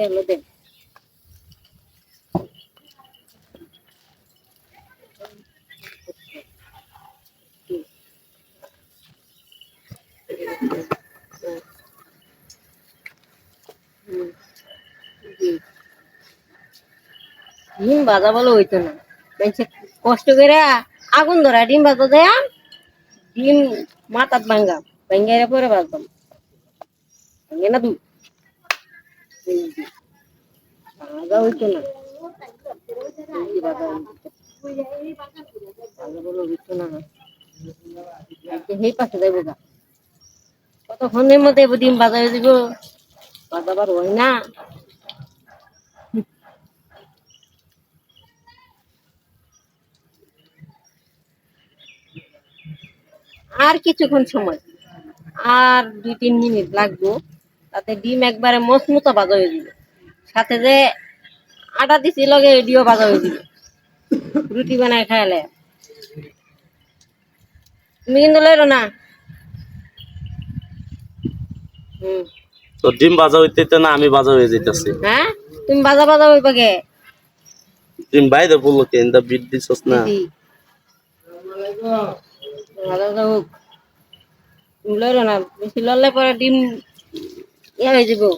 এগুলো দেন। ডিম ভাজা বলে হইতো না, কষ্ট করে আগুন ধরা ডিম ভাজা দেয়া, ডিম মাথাত ভাঙ্গা ভাঙ্গাইরা পরে ভাজতাম, ভাঙ্গে না তুই ভাজা হইতো না, ভাজা বলে হইতো না। সেই পাশে যাইব গা, কতক্ষণের মধ্যে ডিম ভাজা হয়ে যাব, ভাজাবার হয় না। আর কিছুক্ষণ সময়, আর 2-3 মিনিট লাগবো, তাতে ডিম একবারে মচমচা ভাজা হয়ে যাবে, সাথে যে আটা দিছি লগে এডিও ভাজা হয়ে যাবে, রুটি বানায় খাইলে। তুমি কিন্তু লইরো না। তো ডিম ভাজা হইতে না আমি ভাজা হয়ে যাইতেছি। হ্যাঁ, তুমি ভাজা ভাজা হইবা কে? ডিম বাইরে বললো কে ইন্দা বিট দিছস না। দিদি ভাজা ভাজা হোক, তুমি লইরো না, বেশি লড়লে পরে ডিম ইয়া হয়ে যাবো।